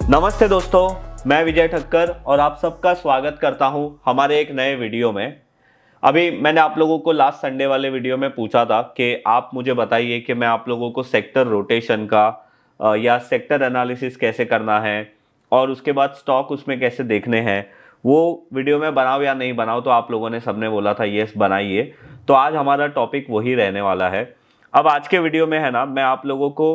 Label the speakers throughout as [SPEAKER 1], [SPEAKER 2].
[SPEAKER 1] नमस्ते दोस्तों, मैं विजय ठक्कर और आप सबका स्वागत करता हूं हमारे एक नए वीडियो में। अभी मैंने आप लोगों को लास्ट संडे वाले वीडियो में पूछा था कि आप मुझे बताइए कि मैं आप लोगों को सेक्टर रोटेशन का या सेक्टर एनालिसिस कैसे करना है और उसके बाद स्टॉक उसमें कैसे देखने हैं। वो वीडियो में बनाओ या नहीं बनाओ, तो आप लोगों ने सबने बोला था यस बनाइए। तो आज हमारा टॉपिक वही रहने वाला है। अब आज के वीडियो में है ना, मैं आप लोगों को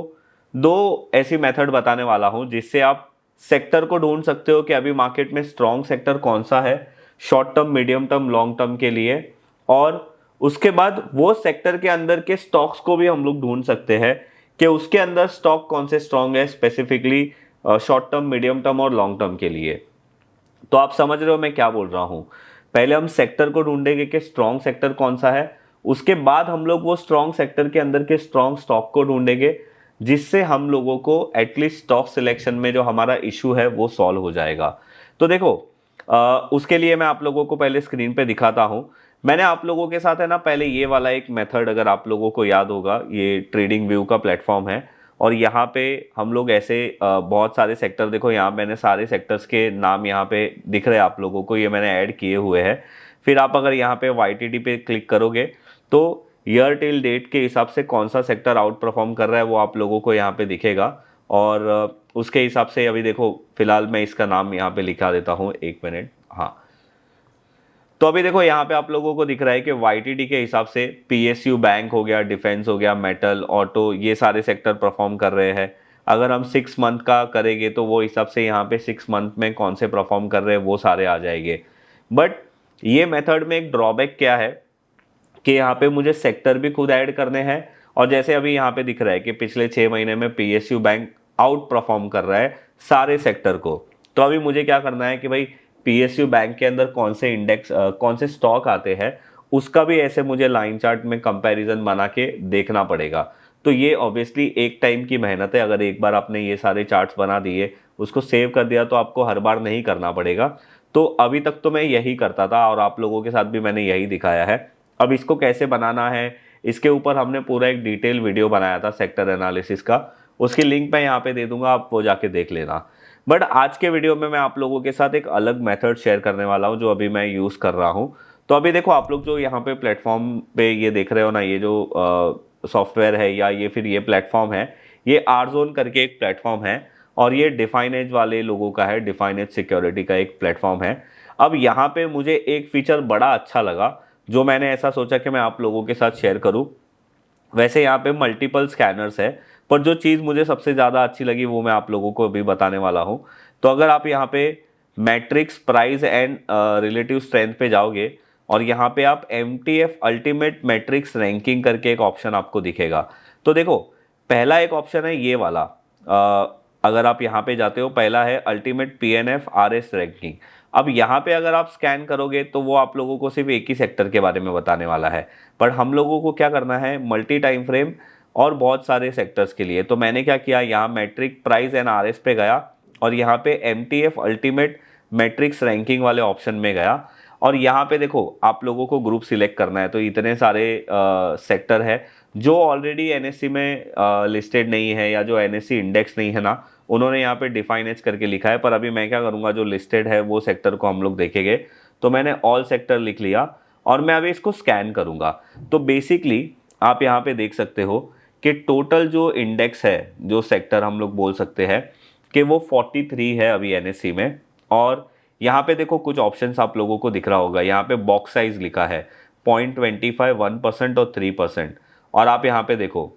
[SPEAKER 1] दो ऐसी मेथड बताने वाला हूं जिससे आप सेक्टर को ढूंढ सकते हो कि अभी मार्केट में स्ट्रॉन्ग सेक्टर कौन सा है short term, medium term, long term के लिए। और उसके बाद वो सेक्टर के अंदर के स्टॉक्स को भी हम लोग ढूंढ सकते हैं कि उसके अंदर स्टॉक कौन से स्ट्रॉन्ग है specifically short term, medium term और लॉन्ग टर्म के लिए। तो आप समझ रहे हो मैं क्या बोल रहा हूं। पहले हम सेक्टर को ढूंढेंगे कि स्ट्रॉन्ग सेक्टर कौन सा है, उसके बाद हम लोग वो स्ट्रॉन्ग सेक्टर के अंदर के स्ट्रॉन्ग स्टॉक को ढूंढेंगे जिससे हम लोगों को एटलीस्ट स्टॉक सिलेक्शन में जो हमारा इशू है वो सॉल्व हो जाएगा। तो देखो, उसके लिए मैं आप लोगों को पहले स्क्रीन पे दिखाता हूं। मैंने आप लोगों के साथ है ना पहले ये वाला एक मेथड, अगर आप लोगों को याद होगा, ये ट्रेडिंग व्यू का प्लेटफॉर्म है और यहाँ पे हम लोग ऐसे बहुत सारे सेक्टर, देखो यहाँ मैंने सारे सेक्टर्स के नाम यहाँ पे दिख रहे हैं आप लोगों को, ये मैंने ऐड किए हुए हैं। फिर आप अगर यहाँ पे YTD पे क्लिक करोगे तो ईयर टिल डेट के हिसाब से कौन सा सेक्टर आउट परफॉर्म कर रहा है वो आप लोगों को यहाँ पे दिखेगा। और उसके हिसाब से अभी देखो, फिलहाल मैं इसका नाम यहाँ पे लिखा देता हूँ, एक मिनट। हाँ, तो अभी देखो यहाँ पे आप लोगों को दिख रहा है कि YTD के हिसाब से PSU बैंक हो गया, डिफेंस हो गया, मेटल, ऑटो, ये सारे सेक्टर परफॉर्म कर रहे हैं। अगर हम 6 मंथ का करेंगे तो वो हिसाब से यहाँ पे 6 मंथ में कौन से परफॉर्म कर रहे हैं वो सारे आ जाएंगे। बट ये मेथड में एक ड्रॉबैक क्या है कि यहाँ पे मुझे सेक्टर भी खुद ऐड करने हैं। और जैसे अभी यहाँ पे दिख रहा है कि पिछले 6 महीने में PSU बैंक आउट परफॉर्म कर रहा है सारे सेक्टर को। तो अभी मुझे क्या करना है कि भाई PSU बैंक के अंदर कौन से इंडेक्स, कौन से स्टॉक आते हैं, उसका भी ऐसे मुझे लाइन चार्ट में कंपैरिजन बना के देखना पड़ेगा। तो ये ऑब्वियसली एक टाइम की मेहनत है। अगर एक बार आपने ये सारे चार्ट्स बना दिए, उसको सेव कर दिया, तो आपको हर बार नहीं करना पड़ेगा। तो अभी तक तो मैं यही करता था और आप लोगों के साथ भी मैंने यही दिखाया है। अब इसको कैसे बनाना है, इसके ऊपर हमने पूरा एक डिटेल वीडियो बनाया था सेक्टर एनालिसिस का, उसकी लिंक मैं यहाँ पे दे दूंगा, आप वो जाके देख लेना। बट आज के वीडियो में मैं आप लोगों के साथ एक अलग मेथड शेयर करने वाला हूँ जो अभी मैं यूज़ कर रहा हूँ। तो अभी देखो, आप लोग जो यहाँ पे प्लेटफॉर्म पे ये देख रहे हो ना, ये जो सॉफ्टवेयर है या ये फिर ये प्लेटफॉर्म है, ये आरजोन करके एक प्लेटफॉर्म है और ये डिफाइन एज वाले लोगों का है, डिफाइन एज सिक्योरिटी का एक प्लेटफॉर्म है। अब यहाँ पे मुझे एक फीचर बड़ा अच्छा लगा जो मैंने ऐसा सोचा कि मैं आप लोगों के साथ शेयर करूं। वैसे यहाँ पे मल्टीपल स्कैनर्स है, पर जो चीज़ मुझे सबसे ज़्यादा अच्छी लगी वो मैं आप लोगों को अभी बताने वाला हूँ। तो अगर आप यहाँ पे matrix price and relative strength पे जाओगे और यहाँ पे आप MTF अल्टीमेट मैट्रिक्स रैंकिंग करके एक ऑप्शन आपको दिखेगा। तो देखो, पहला एक ऑप्शन है ये वाला। अगर आप यहाँ पे जाते हो, पहला है अल्टीमेट PNF RS रैंकिंग। अब यहाँ पे अगर आप स्कैन करोगे तो वो आप लोगों को सिर्फ एक ही सेक्टर के बारे में बताने वाला है, पर हम लोगों को क्या करना है, मल्टी टाइम फ्रेम और बहुत सारे सेक्टर्स के लिए। तो मैंने क्या किया, यहाँ मैट्रिक प्राइस एंड RS पे गया और यहाँ पे MTF अल्टीमेट मैट्रिक्स रैंकिंग वाले ऑप्शन में गया। और यहाँ पे देखो, आप लोगों को ग्रुप सिलेक्ट करना है। तो इतने सारे सेक्टर है जो ऑलरेडी NSE में लिस्टेड नहीं है या जो NSE इंडेक्स नहीं है ना, उन्होंने यहाँ पे डिफाइन एज करके लिखा है। पर अभी मैं क्या करूँगा, जो लिस्टेड है वो सेक्टर को हम लोग देखेंगे। तो मैंने ऑल सेक्टर लिख लिया और मैं अभी इसको स्कैन करूँगा। तो बेसिकली आप यहाँ पे देख सकते हो कि टोटल जो इंडेक्स है, जो सेक्टर हम लोग बोल सकते हैं कि वो 43 है अभी NSE में। और यहाँ पे देखो कुछ ऑप्शंस आप लोगों को दिख रहा होगा, यहाँ पे बॉक्स साइज लिखा है 0.25, 1% और 3%। और आप यहाँ पे देखो,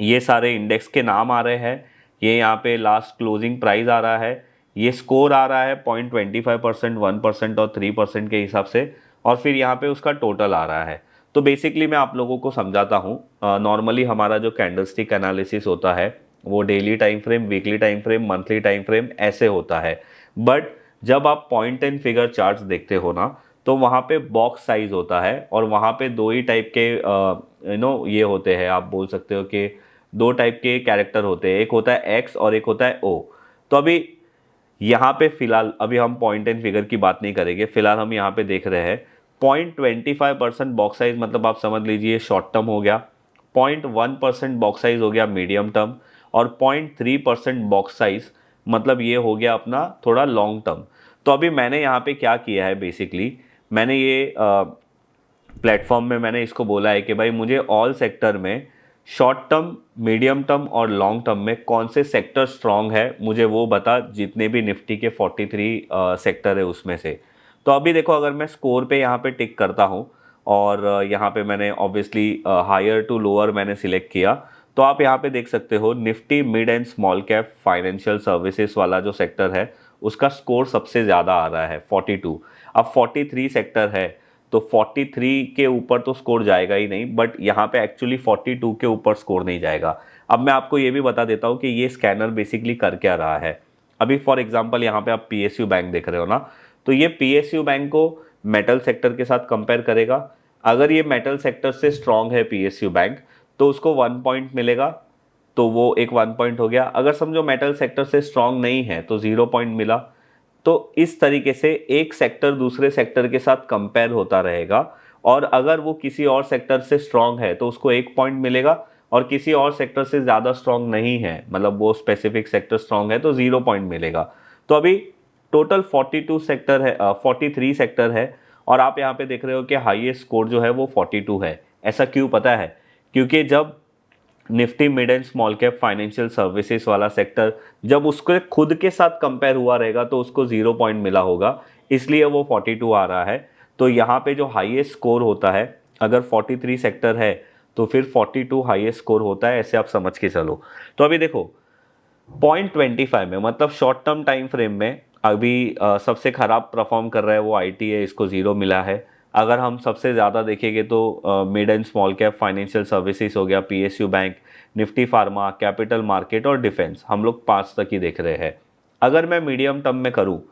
[SPEAKER 1] ये सारे इंडेक्स के नाम आ रहे हैं, ये यहाँ पे लास्ट क्लोजिंग प्राइस आ रहा है, ये स्कोर आ रहा है 0.25%, 1% और 3% के हिसाब से, और फिर यहाँ पे उसका टोटल आ रहा है। तो बेसिकली मैं आप लोगों को समझाता हूँ। नॉर्मली हमारा जो कैंडलस्टिक एनालिसिस होता है वो daily time frame, weekly time frame, monthly time frame ऐसे होता है। बट जब आप पॉइंट एंड फिगर चार्ट्स देखते हो ना, तो वहाँ पे बॉक्स साइज होता है और वहाँ पे दो ही टाइप के ये होते हैं, आप बोल सकते हो कि दो टाइप के कैरेक्टर होते हैं, एक होता है X और एक होता है O। तो अभी यहाँ पे फिलहाल अभी हम पॉइंट एंड फिगर की बात नहीं करेंगे, फिलहाल हम यहाँ पे देख रहे हैं 0.25% बॉक्स साइज, मतलब आप समझ लीजिए शॉर्ट टर्म हो गया, 0.1% बॉक्स साइज हो गया मीडियम टर्म, और 0.3% बॉक्स साइज मतलब ये हो गया अपना थोड़ा लॉन्ग टर्म। तो अभी मैंने यहाँ पे क्या किया है, बेसिकली मैंने ये प्लेटफॉर्म में मैंने इसको बोला है कि भाई मुझे ऑल सेक्टर में शॉर्ट टर्म, मीडियम टर्म और लॉन्ग टर्म में कौन से सेक्टर स्ट्रांग है मुझे वो बता, जितने भी निफ्टी के 43 सेक्टर है उसमें से। तो अभी देखो, अगर मैं स्कोर पे यहाँ पे टिक करता हूँ और यहाँ पे मैंने ऑब्वियसली हायर टू लोअर मैंने सिलेक्ट किया, तो आप यहाँ पे देख सकते हो Nifty mid and small cap financial services वाला जो सेक्टर है उसका स्कोर सबसे ज़्यादा आ रहा है 42। अब 43 सेक्टर है तो 43 के ऊपर तो स्कोर जाएगा ही नहीं, बट यहाँ पे एक्चुअली 42 के ऊपर स्कोर नहीं जाएगा। अब मैं आपको ये भी बता देता हूँ कि ये स्कैनर बेसिकली कर क्या रहा है। अभी फॉर एग्जांपल यहाँ पे आप पीएसयू बैंक देख रहे हो ना, तो ये पीएसयू बैंक को मेटल सेक्टर के साथ कंपेयर करेगा। अगर ये मेटल सेक्टर से स्ट्रांग है पीएसयू बैंक तो उसको 1 पॉइंट मिलेगा, तो वो एक 1 पॉइंट हो गया। अगर समझो मेटल सेक्टर से स्ट्रांग नहीं है तो 0 पॉइंट मिला। तो इस तरीके से एक सेक्टर दूसरे सेक्टर के साथ कंपेयर होता रहेगा, और अगर वो किसी और सेक्टर से स्ट्रांग है तो उसको 1 पॉइंट मिलेगा, और किसी और सेक्टर से ज़्यादा स्ट्रांग नहीं है, मतलब वो स्पेसिफिक सेक्टर स्ट्रांग है, तो 0 पॉइंट मिलेगा। तो अभी टोटल 42 सेक्टर है, 43 सेक्टर है, और आप यहाँ पे देख रहे हो कि हाईएस्ट स्कोर जो है वो 42 है। ऐसा क्यों पता है? क्योंकि जब Nifty mid and small cap financial services वाला सेक्टर जब उसके खुद के साथ कंपेयर हुआ रहेगा तो उसको 0 पॉइंट मिला होगा, इसलिए वो 42 आ रहा है। तो यहाँ पे जो हाईएस्ट स्कोर होता है, अगर 43 सेक्टर है तो फिर 42 हाईएस्ट स्कोर होता है, ऐसे आप समझ के चलो। तो अभी देखो 0.25 में, मतलब शॉर्ट टर्म टाइम फ्रेम में अभी सबसे खराब परफॉर्म कर रहा है वो आईटी है, इसको 0 मिला है। अगर हम सबसे ज़्यादा देखेंगे तो mid and small cap financial services हो गया, PSU bank, Nifty pharma, capital market और डिफेंस, हम लोग 5 तक ही देख रहे हैं। अगर मैं मीडियम टर्म में करूँ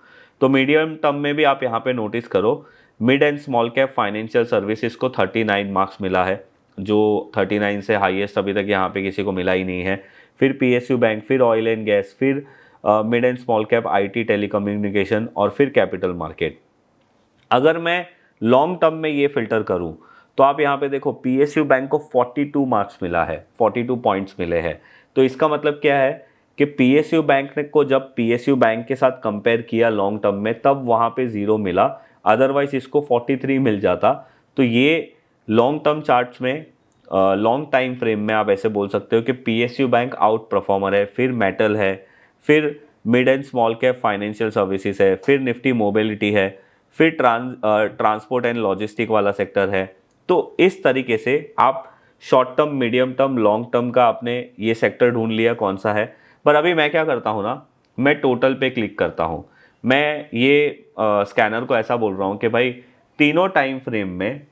[SPEAKER 1] तो मीडियम टर्म में भी आप यहाँ पे नोटिस करो, mid and small cap financial services को 39 मार्क्स मिला है, जो 39 से हाईएस्ट अभी तक यहाँ पे किसी को मिला ही नहीं है। फिर पीएसयू बैंक, फिर ऑयल एंड गैस, फिर mid and small cap IT telecommunication, और फिर कैपिटल मार्केट। अगर मैं लॉन्ग टर्म में ये फिल्टर करूं तो आप यहाँ पे देखो पीएसयू बैंक को 42 मार्क्स मिला है, 42 पॉइंट्स मिले हैं। तो इसका मतलब क्या है कि पीएसयू बैंक ने को जब पीएसयू बैंक के साथ कंपेयर किया लॉन्ग टर्म में तब वहाँ पे 0 मिला, अदरवाइज इसको 43 मिल जाता। तो ये लॉन्ग टर्म चार्ट्स में, लॉन्ग टाइम फ्रेम में आप ऐसे बोल सकते हो कि पीएसयू बैंक आउट परफॉर्मर है, फिर मेटल है, फिर mid and small cap financial services है, फिर निफ्टी मोबिलिटी है, फिर ट्रांसपोर्ट एंड लॉजिस्टिक वाला सेक्टर है। तो इस तरीके से आप short term, medium term, long term का आपने ये सेक्टर ढूंढ लिया कौन सा है। पर अभी मैं क्या करता हूँ ना, मैं टोटल पे क्लिक करता हूँ। मैं ये स्कैनर को ऐसा बोल रहा हूँ कि भाई तीनों टाइम फ्रेम में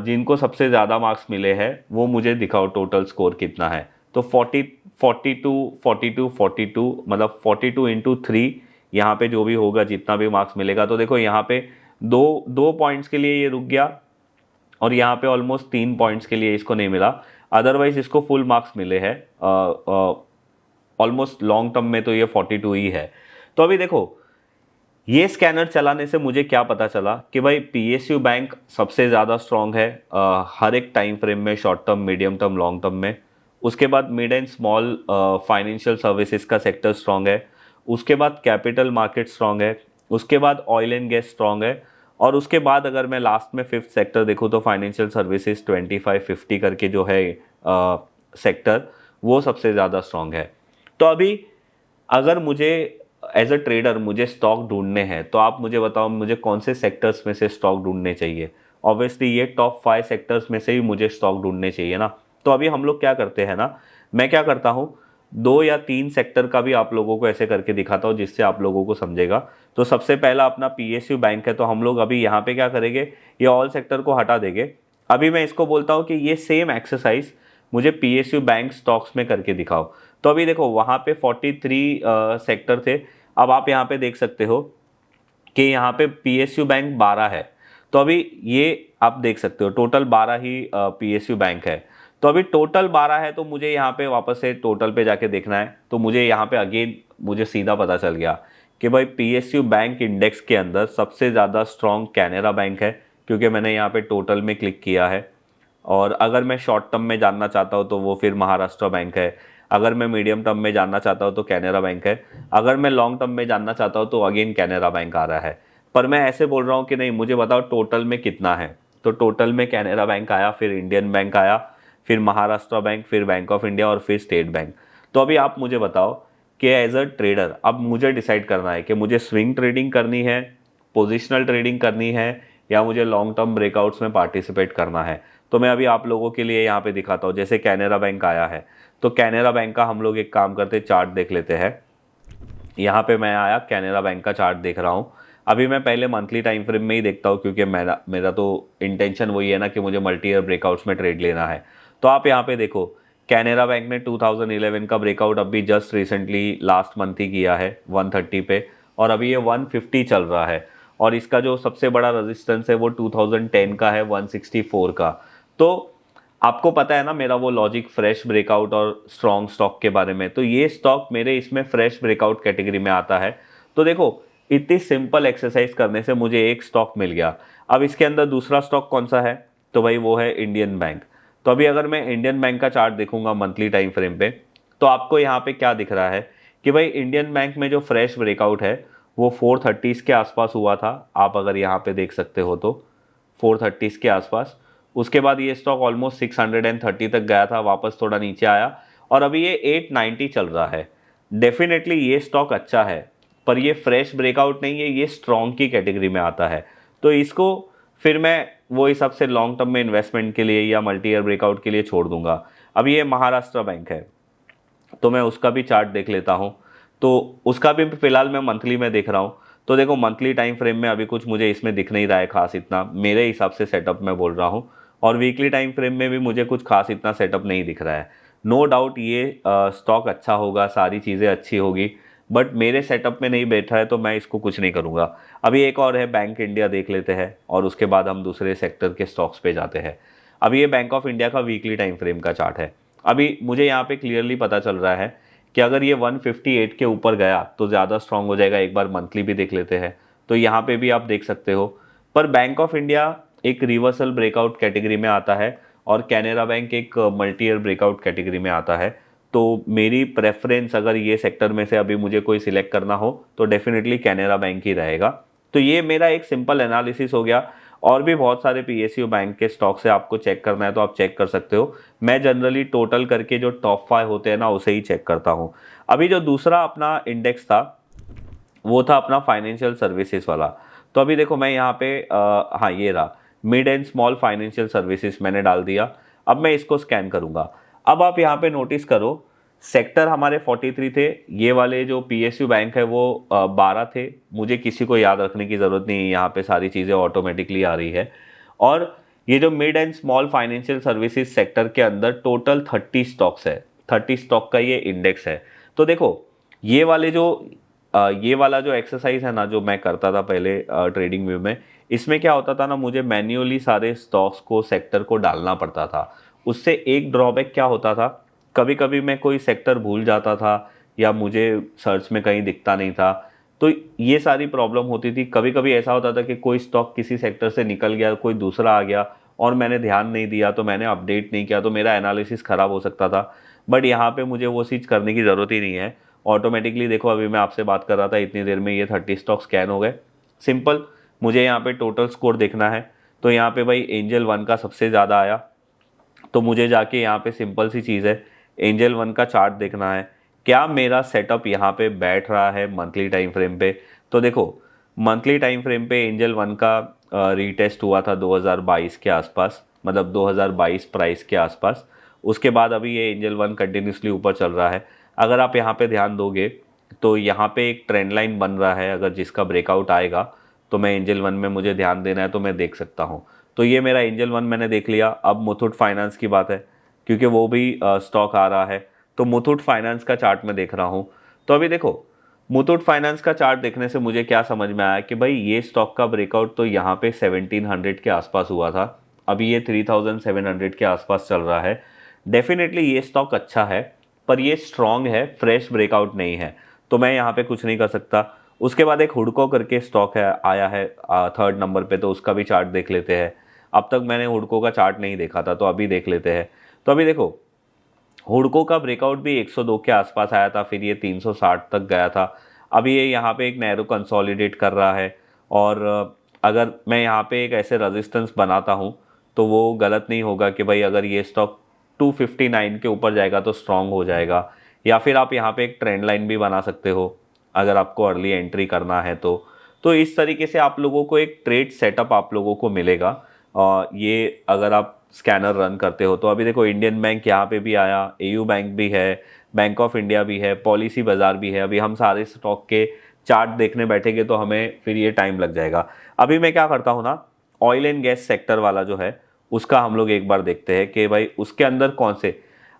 [SPEAKER 1] जिनको सबसे ज़्यादा मार्क्स मिले हैं वो मुझे दिखाओ टोटल स्कोर कितना है। तो 42 मतलब 42 इंटू 3, यहाँ पे जो भी होगा जितना भी मार्क्स मिलेगा। तो देखो यहाँ पे दो दो पॉइंट्स के लिए ये रुक गया, और यहाँ पे ऑलमोस्ट 3 पॉइंट्स के लिए इसको नहीं मिला, अदरवाइज इसको फुल मार्क्स मिले हैं। ऑलमोस्ट लॉन्ग टर्म में तो ये 42 ही है। तो अभी देखो ये स्कैनर चलाने से मुझे क्या पता चला कि भाई पीएसयू बैंक सबसे ज़्यादा स्ट्रांग है हर एक टाइम फ्रेम में, short term, medium term, long term में। उसके बाद mid and small financial services का सेक्टर स्ट्रांग है, उसके बाद कैपिटल मार्केट स्ट्रांग है, उसके बाद ऑयल एंड गैस स्ट्रांग है, और उसके बाद अगर मैं लास्ट में 5th सेक्टर देखूँ तो फाइनेंशियल सर्विसेज 25-50 करके जो है सेक्टर, वो सबसे ज़्यादा स्ट्रांग है। तो अभी अगर मुझे एज अ ट्रेडर मुझे स्टॉक ढूंढने हैं तो आप मुझे बताओ मुझे कौन से सेक्टर्स में से स्टॉक ढूंढने चाहिए। ऑब्वियसली ये टॉप 5 सेक्टर्स में से ही मुझे स्टॉक ढूंढने चाहिए ना। तो अभी हम लोग क्या करते हैं ना, मैं क्या करता हूँ, 2 या 3 सेक्टर का भी आप लोगों को ऐसे करके दिखाता हूँ जिससे आप लोगों को समझेगा। तो सबसे पहला अपना पीएसयू बैंक है, तो हम लोग अभी यहाँ पे क्या करेंगे, ये ऑल सेक्टर को हटा देंगे। अभी मैं इसको बोलता हूँ कि ये सेम एक्सरसाइज मुझे पीएसयू बैंक स्टॉक्स में करके दिखाओ। तो अभी देखो वहाँ पे 43 सेक्टर थे। अब आप यहाँ पे देख सकते हो कि यहाँ पे पीएसयू बैंक 12 है। तो अभी ये आप देख सकते हो टोटल 12 ही पीएसयू बैंक है। तो अभी टोटल 12 है, तो मुझे यहाँ पे वापस से टोटल पे जाके देखना है। तो मुझे यहाँ पे अगेन मुझे सीधा पता चल गया कि भाई पीएसयू बैंक इंडेक्स के अंदर सबसे ज़्यादा स्ट्रॉन्ग कैनरा बैंक है, क्योंकि मैंने यहाँ पे टोटल में क्लिक किया है। और अगर मैं शॉर्ट टर्म में जानना चाहता हूँ तो वो फिर महाराष्ट्र बैंक है। अगर मैं मीडियम टर्म में जानना चाहता हूँ तो कैनरा बैंक है, अगर मैं लॉन्ग टर्म में जानना चाहता हूँ तो अगेन कैनरा बैंक आ रहा है। पर मैं ऐसे बोल रहा हूँ कि नहीं, मुझे बताओ टोटल में कितना है। तो टोटल में कैनरा बैंक आया, फिर इंडियन बैंक आया, फिर महाराष्ट्र बैंक, फिर बैंक ऑफ इंडिया और फिर स्टेट बैंक। तो अभी आप मुझे बताओ कि एज अ ट्रेडर अब मुझे डिसाइड करना है कि मुझे स्विंग ट्रेडिंग करनी है, पोजिशनल ट्रेडिंग करनी है, या मुझे लॉन्ग टर्म ब्रेकआउट्स में पार्टिसिपेट करना है। तो मैं अभी आप लोगों के लिए यहाँ पे दिखाता हूँ। जैसे कैनरा बैंक आया है, तो कैनरा बैंक का हम लोग एक काम करते, चार्ट देख लेते हैं। यहाँ पे मैं आया, कैनरा बैंक का चार्ट देख रहा हूँ। अभी मैं पहले मंथली टाइम फ्रेम में ही देखता हूँ, क्योंकि मेरा मेरा तो इंटेंशन वही है ना कि मुझे मल्टी ईयर ब्रेकआउट्स में ट्रेड लेना है। तो आप यहाँ पे देखो, कैनरा बैंक ने 2011 का ब्रेकआउट अभी जस्ट रिसेंटली लास्ट मंथ ही किया है 130 पे, और अभी ये 150 चल रहा है। और इसका जो सबसे बड़ा रेजिस्टेंस है वो 2010 का है, 164 का। तो आपको पता है ना मेरा वो लॉजिक फ्रेश ब्रेकआउट और स्ट्रॉन्ग स्टॉक के बारे में, तो ये स्टॉक मेरे इसमें फ्रेश ब्रेकआउट कैटेगरी में आता है। तो देखो, इतनी सिंपल एक्सरसाइज करने से मुझे एक स्टॉक मिल गया। अब इसके अंदर दूसरा स्टॉक कौन सा है, तो भाई वो है इंडियन बैंक। तो अभी अगर मैं इंडियन बैंक का चार्ट देखूंगा मंथली टाइम फ्रेम पे, तो आपको यहाँ पे क्या दिख रहा है कि भाई इंडियन बैंक में जो फ्रेश ब्रेकआउट है वो 430 के आसपास हुआ था। आप अगर यहाँ पे देख सकते हो तो 430 के आसपास। उसके बाद ये स्टॉक ऑलमोस्ट 630 तक गया था, वापस थोड़ा नीचे आया, और अभी ये 890 चल रहा है। डेफिनेटली ये स्टॉक अच्छा है, पर ये फ्रेश ब्रेकआउट नहीं है, ये स्ट्रॉन्ग की कैटेगरी में आता है। तो इसको फिर मैं वो हिसाब से लॉन्ग टर्म में इन्वेस्टमेंट के लिए या मल्टी ईयर ब्रेकआउट के लिए छोड़ दूंगा। अब ये महाराष्ट्र बैंक है, तो मैं उसका भी चार्ट देख लेता हूँ। तो उसका भी फिलहाल मैं मंथली में देख रहा हूँ। तो देखो, मंथली टाइम फ्रेम में अभी कुछ मुझे इसमें दिख नहीं रहा है खास इतना, मेरे हिसाब से सेटअप में बोल रहा हूँ। और वीकली टाइम फ्रेम में भी मुझे कुछ खास इतना सेटअप नहीं दिख रहा है। नो डाउट ये स्टॉक अच्छा होगा, सारी चीज़ें अच्छी होगी, बट मेरे सेटअप में नहीं बैठा है, तो मैं इसको कुछ नहीं करूँगा। अभी एक और है, बैंक इंडिया देख लेते हैं, और उसके बाद हम दूसरे सेक्टर के स्टॉक्स पे जाते हैं। अभी ये बैंक ऑफ इंडिया का वीकली टाइम फ्रेम का चार्ट है। अभी मुझे यहाँ पे क्लियरली पता चल रहा है कि अगर ये 158 के ऊपर गया तो ज़्यादा स्ट्रांग हो जाएगा। एक बार मंथली भी देख लेते हैं, तो यहाँ पे भी आप देख सकते हो। पर बैंक ऑफ इंडिया एक रिवर्सल ब्रेकआउट कैटेगरी में आता है, और कैनरा बैंक एक मल्टी ईयर ब्रेकआउट कैटेगरी में आता है। तो मेरी प्रेफरेंस अगर ये सेक्टर में से अभी मुझे कोई सिलेक्ट करना हो तो डेफिनेटली कैनरा बैंक ही रहेगा। तो ये मेरा एक सिंपल एनालिसिस हो गया। और भी बहुत सारे पीएसयू बैंक के स्टॉक से आपको चेक करना है तो आप चेक कर सकते हो। मैं जनरली टोटल करके जो टॉप 5 होते हैं ना, उसे ही चेक करता हूँ। अभी जो दूसरा अपना इंडेक्स था वो था अपना फाइनेंशियल सर्विसेज वाला। तो अभी देखो, मैं यहाँ पे हाँ ये रहा, mid and small financial services मैंने डाल दिया। अब मैं इसको स्कैन करूँगा। अब आप यहाँ पे नोटिस करो, सेक्टर हमारे 43 थे, ये वाले जो पीएसयू बैंक है वो 12 थे। मुझे किसी को याद रखने की ज़रूरत नहीं है, यहाँ पे सारी चीज़ें ऑटोमेटिकली आ रही है। और ये जो mid and small financial services sector के अंदर टोटल 30 स्टॉक्स है, 30 स्टॉक का ये इंडेक्स है। तो देखो, ये वाले जो ये वाला जो एक्सरसाइज है ना, जो मैं करता था पहले ट्रेडिंग व्यू में, इसमें क्या होता था ना, मुझे मैन्युअली सारे स्टॉक्स को, सेक्टर को डालना पड़ता था। उससे एक ड्रॉबैक क्या होता था, कभी कभी मैं कोई सेक्टर भूल जाता था, या मुझे सर्च में कहीं दिखता नहीं था। तो ये सारी प्रॉब्लम होती थी। कभी कभी ऐसा होता था कि कोई स्टॉक किसी सेक्टर से निकल गया, कोई दूसरा आ गया, और मैंने ध्यान नहीं दिया, तो मैंने अपडेट नहीं किया, तो मेरा एनालिसिस ख़राब हो सकता था। बट यहाँ पे मुझे वो चीज़ करने की ज़रूरत ही नहीं है। ऑटोमेटिकली देखो, अभी मैं आपसे बात कर रहा था, इतनी देर में ये 30 स्टॉक स्कैन हो गए। सिंपल, मुझे यहाँ पे टोटल स्कोर देखना है, तो यहाँ पे भाई एंजल वन का सबसे ज़्यादा आया। तो मुझे जाके यहाँ पे सिंपल सी चीज़ है, एंजल वन का चार्ट देखना है, क्या मेरा सेटअप यहाँ पे बैठ रहा है मंथली टाइम फ्रेम पे। तो देखो, मंथली टाइम फ्रेम पे एंजल वन का रीटेस्ट हुआ था 2022 के आसपास, मतलब 2022 प्राइस के आसपास। उसके बाद अभी ये एंजल वन कंटिन्यूसली ऊपर चल रहा है। अगर आप यहाँ पे ध्यान दोगे तो यहाँ पे एक ट्रेंड लाइन बन रहा है, अगर जिसका ब्रेकआउट आएगा तो मैं एंजल वन में मुझे ध्यान देना है तो मैं देख सकता हूँ। तो ये मेरा एंजल वन मैंने देख लिया। अब मुथूट फाइनेंस की बात है, क्योंकि वो भी स्टॉक आ रहा है, तो मुथूट फाइनेंस का चार्ट मैं देख रहा हूँ। तो अभी देखो, मुथूट फाइनेंस का चार्ट देखने से मुझे क्या समझ में आया कि भाई ये स्टॉक का ब्रेकआउट तो यहाँ पे 1700 के आसपास हुआ था, अभी ये 3700 के आसपास चल रहा है। डेफिनेटली ये स्टॉक अच्छा है, पर ये स्ट्रॉन्ग है, फ्रेश ब्रेकआउट नहीं है, तो मैं यहाँ पे कुछ नहीं कर सकता। उसके बाद एक हुडको करके स्टॉक है, आया है 3rd नंबर पे, तो उसका भी चार्ट देख लेते हैं। अब तक मैंने हुडको का चार्ट नहीं देखा था, तो अभी देख लेते हैं। तो अभी देखो, हुडको का ब्रेकआउट भी 102 के आसपास आया था, फिर ये 360 तक गया था। अभी ये यहाँ पे एक नैरो कंसोलिडेट कर रहा है, और अगर मैं यहाँ पे एक ऐसे रेजिस्टेंस बनाता हूँ तो वो गलत नहीं होगा कि भाई अगर ये स्टॉक 259 के ऊपर जाएगा तो स्ट्रांग हो जाएगा। या फिर आप यहाँ पे एक ट्रेंड लाइन भी बना सकते हो अगर आपको अर्ली एंट्री करना है तो इस तरीके से आप लोगों को एक ट्रेड सेटअप आप लोगों को मिलेगा। ये अगर आप स्कैनर रन करते हो तो अभी देखो इंडियन बैंक यहाँ पे भी आया, एयू बैंक भी है, बैंक ऑफ इंडिया भी है, पॉलिसी बाजार भी है। अभी हम सारे स्टॉक के चार्ट देखने बैठेंगे तो हमें फिर ये टाइम लग जाएगा। अभी मैं क्या करता हूँ ना, ऑयल एंड गैस सेक्टर वाला जो है उसका हम लोग एक बार देखते हैं कि भाई उसके अंदर कौन से,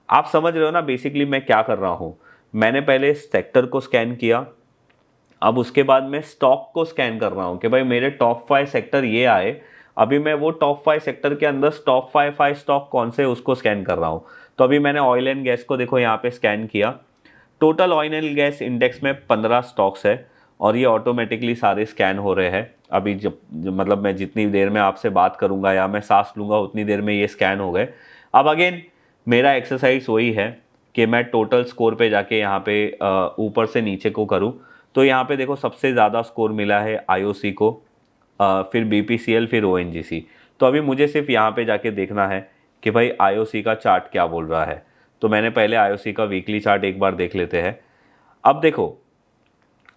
[SPEAKER 1] आप समझ रहे हो ना बेसिकली मैं क्या कर रहा हूँ। मैंने पहले सेक्टर को स्कैन किया, अब उसके बाद मैं स्टॉक को स्कैन कर रहा हूँ कि भाई मेरे टॉप 5 सेक्टर ये आए। अभी मैं वो टॉप 5 सेक्टर के अंदर टॉप 5 स्टॉक कौन से उसको स्कैन कर रहा हूँ। तो अभी मैंने ऑयल एंड गैस को देखो यहाँ पे स्कैन किया। Total oil and gas index में 15 स्टॉक्स है और ये ऑटोमेटिकली सारे स्कैन हो रहे हैं। अभी मतलब मैं जितनी देर में आपसे बात करूंगा या मैं सांस लूंगा उतनी देर में ये स्कैन हो गए। अब अगेन मेरा एक्सरसाइज वही है कि मैं टोटल स्कोर पे जाके यहाँ पे ऊपर से नीचे को करूँ। तो यहाँ पे देखो सबसे ज़्यादा स्कोर मिला है आईओसी को, फिर बीपीसीएल, फिर ओएनजीसी। तो अभी मुझे सिर्फ यहाँ पे जाके देखना है कि भाई आईओसी का चार्ट क्या बोल रहा है। तो मैंने पहले आईओसी का वीकली चार्ट एक बार देख लेते हैं। अब देखो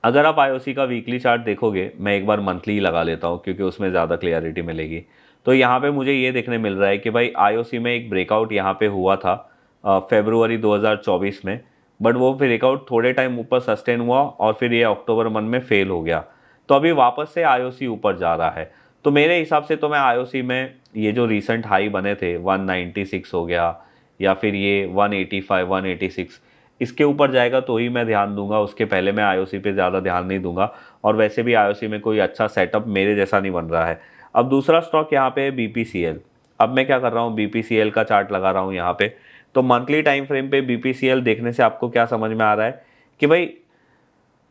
[SPEAKER 1] अगर आप आईओसी का वीकली चार्ट देखोगे, मैं एक बार मंथली लगा लेता हूँ क्योंकि उसमें ज़्यादा क्लियरिटी मिलेगी। तो यहाँ पे मुझे ये देखने मिल रहा है कि भाई आईओसी में एक ब्रेकआउट यहाँ पे हुआ था फरवरी 2024 में, बट वो ब्रेकआउट थोड़े टाइम ऊपर सस्टेन हुआ और फिर ये अक्टूबर मंथ में फेल हो गया। तो अभी वापस से आईओसी ऊपर जा रहा है। तो मेरे हिसाब से तो मैं आईओसी में ये जो रिसेंट हाई बने थे 196 हो गया या फिर ये 185 186, इसके ऊपर जाएगा तो ही मैं ध्यान दूंगा, उसके पहले मैं आईओसी पे ज़्यादा ध्यान नहीं दूंगा। और वैसे भी आईओसी में कोई अच्छा सेटअप मेरे जैसा नहीं बन रहा है। अब दूसरा स्टॉक यहाँ पे है बीपीसीएल। अब मैं क्या कर रहा हूँ, बीपीसीएल का चार्ट लगा रहा हूँ यहाँ पे। तो मंथली टाइम फ्रेम पे बीपीसीएल देखने से आपको क्या समझ में आ रहा है कि भाई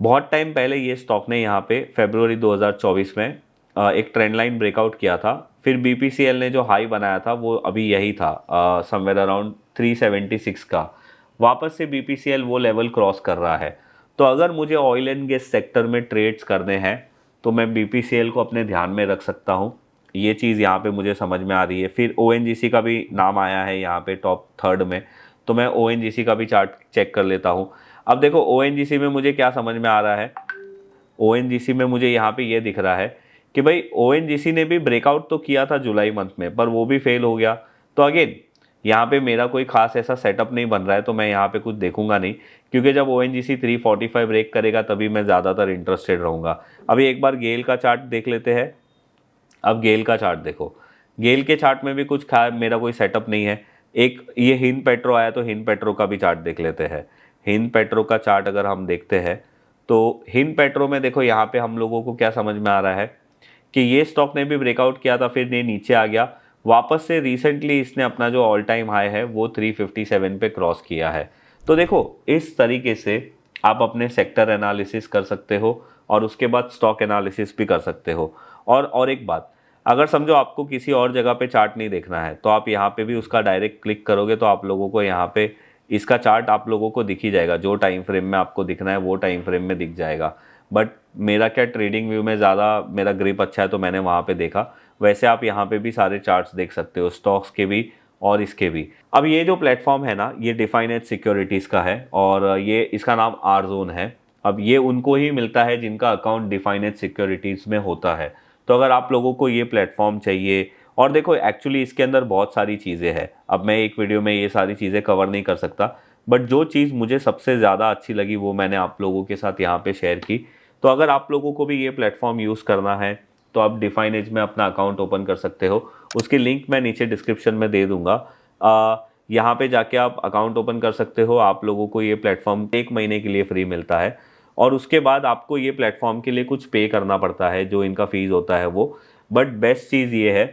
[SPEAKER 1] बहुत टाइम पहले ये स्टॉक ने यहाँ पे फरवरी 2024 में एक ट्रेंड लाइन ब्रेकआउट किया था। फिर बीपीसीएल ने जो हाई बनाया था वो अभी यही था समवेयर अराउंड 376 का। वापस से बीपीसीएल वो लेवल क्रॉस कर रहा है। तो अगर मुझे ऑयल एंड गैस सेक्टर में ट्रेड्स करने हैं तो मैं बीपीसीएल को अपने ध्यान में रख सकता हूँ। ये चीज़ यहाँ पे मुझे समझ में आ रही है। फिर ओएनजीसी का भी नाम आया है यहाँ पे टॉप थर्ड में, तो मैं ओएनजीसी का भी चार्ट चेक कर लेता हूँ। अब देखो ओएनजीसी में मुझे क्या समझ में आ रहा है, ओएनजीसी में मुझे यहाँ पे ये दिख रहा है कि भाई ओएनजीसी ने भी ब्रेकआउट तो किया था जुलाई मंथ में, पर वो भी फेल हो गया। तो अगेन यहाँ पे मेरा कोई खास ऐसा सेटअप नहीं बन रहा है, तो मैं यहाँ पे कुछ देखूंगा नहीं, क्योंकि जब ओएनजीसी 345 ब्रेक करेगा तभी मैं ज़्यादातर इंटरेस्टेड रहूँगा। अभी एक बार गेल का चार्ट देख लेते हैं। अब गेल का चार्ट देखो, गेल के चार्ट में भी कुछ खा मेरा कोई सेटअप नहीं है। एक ये हिंद पेट्रो आया तो हिंद पेट्रो का भी चार्ट देख लेते हैं। हिंद पेट्रो का चार्ट अगर हम देखते हैं तो हिंद पेट्रो में देखो यहाँ पे हम लोगों को क्या समझ में आ रहा है कि ये स्टॉक ने भी ब्रेकआउट किया था, फिर ये नीचे आ गया। वापस से रिसेंटली इसने अपना जो ऑल टाइम हाई है वो 357 पे क्रॉस किया है। तो देखो इस तरीके से आप अपने सेक्टर एनालिसिस कर सकते हो और उसके बाद स्टॉक एनालिसिस भी कर सकते हो। और एक बात, अगर समझो आपको किसी और जगह पे चार्ट नहीं देखना है तो आप यहाँ पे भी उसका डायरेक्ट क्लिक करोगे तो आप लोगों को यहाँ पे इसका चार्ट आप लोगों को दिख ही जाएगा। जो टाइम फ्रेम में आपको दिखना है वो टाइम फ्रेम में दिख जाएगा। बट मेरा क्या ट्रेडिंग व्यू में ज़्यादा मेरा ग्रिप अच्छा है तो मैंने वहाँ पे देखा। वैसे आप यहाँ पे भी सारे चार्ट्स देख सकते हो, स्टॉक्स के भी और इसके भी। अब ये जो प्लेटफॉर्म है ना, ये डिफाइनेट सिक्योरिटीज़ का है और ये इसका नाम आर जोन है। अब ये उनको ही मिलता है जिनका अकाउंट डिफाइनेट सिक्योरिटीज़ में होता है। तो अगर आप लोगों को ये प्लेटफॉर्म चाहिए, और देखो एक्चुअली इसके अंदर बहुत सारी चीज़ें हैं, अब मैं एक वीडियो में ये सारी चीज़ें कवर नहीं कर सकता, बट जो चीज़ मुझे सबसे ज़्यादा अच्छी लगी वो मैंने आप लोगों के साथ यहाँ पे शेयर की। तो अगर आप लोगों को भी ये प्लेटफॉर्म यूज़ करना है तो आप डिफाइन एज में अपना अकाउंट ओपन कर सकते हो। उसकी लिंक मैं नीचे डिस्क्रिप्शन में दे दूंगा। यहाँ पे जाके आप अकाउंट ओपन कर सकते हो। आप लोगों को ये प्लेटफॉर्म 1 महीने के लिए फ्री मिलता है और उसके बाद आपको ये प्लेटफॉर्म के लिए कुछ पे करना पड़ता है, जो इनका फीस होता है वो। बट बेस्ट चीज़ ये है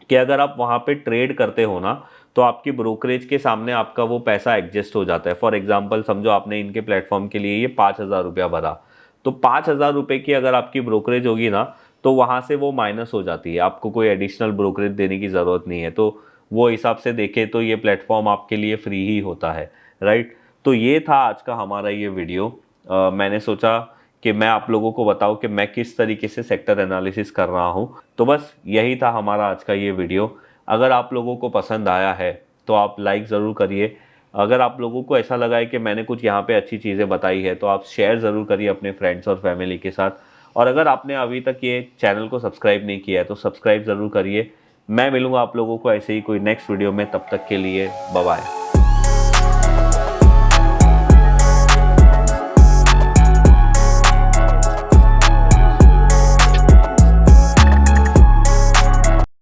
[SPEAKER 1] कि अगर आप वहाँ पे ट्रेड करते हो ना तो आपकी ब्रोकरेज के सामने आपका वो पैसा एडजस्ट हो जाता है। फॉर एग्जांपल समझो आपने इनके प्लेटफॉर्म के लिए ये 5,000 रुपया भरा, तो 5,000 रुपये की अगर आपकी ब्रोकरेज होगी ना तो वहाँ से वो माइनस हो जाती है, आपको कोई एडिशनल ब्रोकरेज देने की ज़रूरत नहीं है। तो वो हिसाब से देखें तो ये प्लेटफॉर्म आपके लिए फ्री ही होता है, राइट। तो ये था आज का हमारा ये वीडियो। मैंने सोचा कि मैं आप लोगों को बताऊं कि मैं किस तरीके से सेक्टर एनालिसिस कर रहा हूं। तो बस यही था हमारा आज का ये वीडियो। अगर आप लोगों को पसंद आया है तो आप लाइक ज़रूर करिए। अगर आप लोगों को ऐसा लगा है कि मैंने कुछ यहाँ पे अच्छी चीज़ें बताई है तो आप शेयर ज़रूर करिए अपने फ्रेंड्स और फैमिली के साथ। और अगर आपने अभी तक ये चैनल को सब्सक्राइब नहीं किया है तो सब्सक्राइब ज़रूर करिए। मैं मिलूंगा आप लोगों को ऐसे ही कोई नेक्स्ट वीडियो में, तब तक के लिए बाय बाय।